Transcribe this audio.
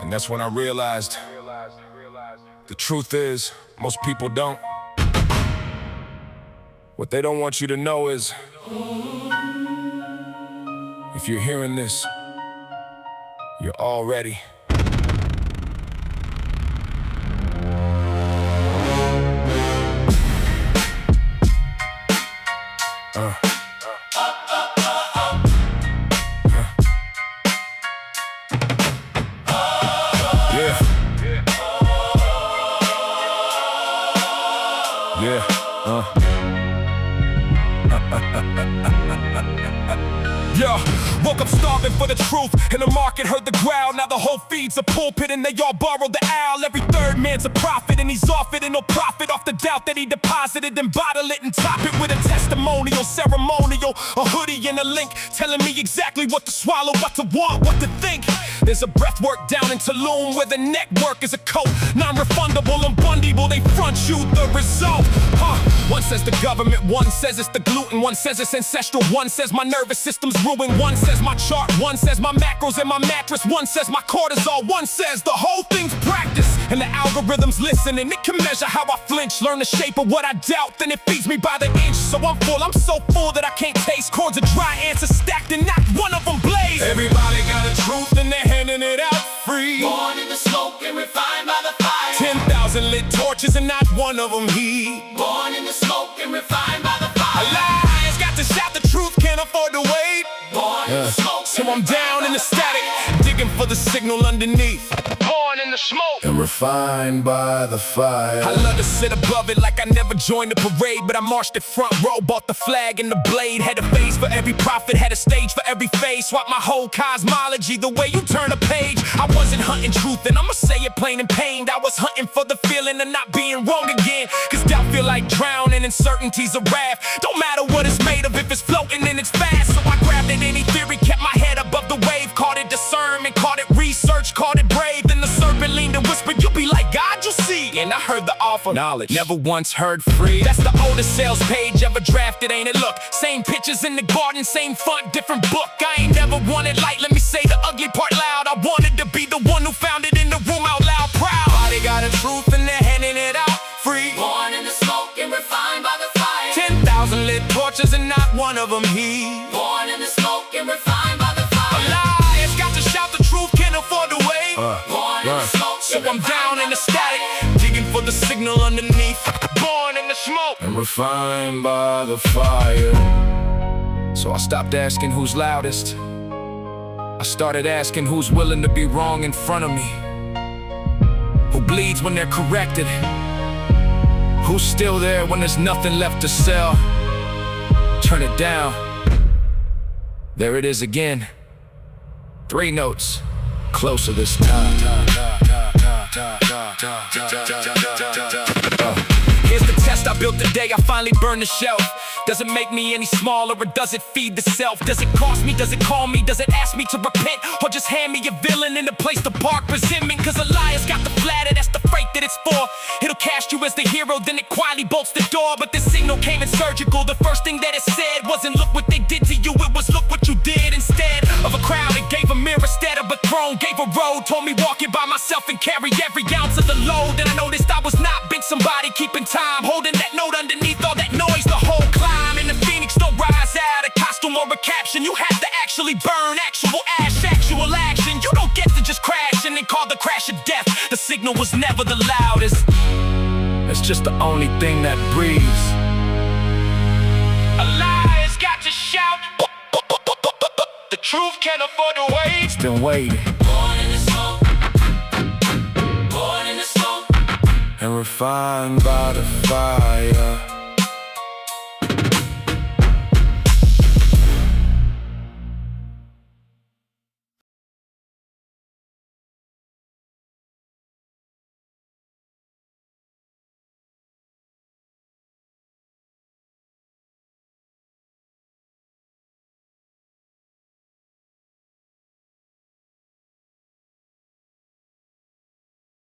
And that's when I realized the truth is, most people don't. What they don't want you to know is, if you're hearing this, you're already. Woke up starving for the truth, and the market heard the growl. Now the whole feed's a pulpit, and they all borrow the owl. Every third man's a prophet, and he's off it, and no profit off the doubt that he deposited. And bottle it and top it with a testimonial, ceremonial, a hoodie and a link telling me exactly what to swallow, what to want, what to think. There's a breathwork down in Tulum where the network is a coat, non-refundable and bundable. They front you the result. One says the government, one says it's the gluten, one says it's ancestral, one says my nervous system's ruined, one says my chart, one says my macros and my mattress, one says my cortisol, one says the whole thing's practice. And the algorithms listen and it can measure how I flinch, learn the shape of what I doubt, then it feeds me by the inch. So I'm so full that I can't taste. Chords are dry, answers stacked and not one of them blaze. Everybody got a truth and they're handing it out free. Born in the smoke and refined by the fire. 10,000 lit torches and not one of them heat. Born in the smoke and refined by the fire. Lions got to shout the truth, can't afford to wait. Born in the smoke, so I'm down in the static, digging for the signal underneath. Born in the smoke and refined by the fire. I love to sit above it like I never joined the parade, but I marched it front row, bought the flag and the blade. Had a face for every prophet, had a stage for every face. Swapped my whole cosmology the way you turn a page. I wasn't hunting truth, and I'ma say it plain and pained. I was hunting for the feeling of not being wrong again. Cause doubt feel like drowning, uncertainty's a raft. Don't matter what it's made of, if it's floating then it's fast. So I grabbed at any theory, kept my head above the wave. Called it discernment, called it research, called it brave. Then the serpent leaned and whispered, you'll be like God, you'll see. And I heard the offer, knowledge, never once heard free. That's the oldest sales page ever drafted, ain't it? Look, same pictures in the garden, same font, different book. I ain't never wanted light, let me say the ugly part loud. I wanted to be the one who found it in the room out loud, proud. Body got a truth and they're handing it out free. Born in the smoke and refined by the fire. 10,000 lit torches and not one of them heat. Born in the smoke and refined by the fire. Lions got to shout the truth, can't afford to wait. Born in the smoke, so I'm down in the static, digging for the signal underneath. Born in the smoke and refined by the fire. So I stopped asking who's loudest. I started asking who's willing to be wrong in front of me. Who bleeds when they're corrected? Who's still there when there's nothing left to sell? Turn it down. There it is again. 3 notes, closer this time. Here's the test I built the day I finally burned the shelf. Does it make me any smaller or does it feed the self? Does it cost me, does it call me, does it ask me to repent? Or just hand me a villain in a place to park resentment? Cause a liar's got the flatter, that's the freight that it's for. It'll cast you as the hero, then it quietly bolts the door. But this signal came in surgical. The first thing that it said wasn't look what they did to you, it was look what you did. Instead of a crowd, it gave a mirror instead of a throne. Gave a road, told me walk it by myself and carry every ounce of the load. And I noticed I was not big, somebody keeping time, holding that note underneath all that noise, the whole climb. And the phoenix don't rise out of costume or a caption. You have to actually burn actual ash, actual action. You don't get to just crash and then call the crash of death. The signal was never the loudest. It's just the only thing that breathes. A liar's got to shout. The truth can't afford to wait. It's been waiting. Born in the smoke. Born in the smoke and refined by the fire.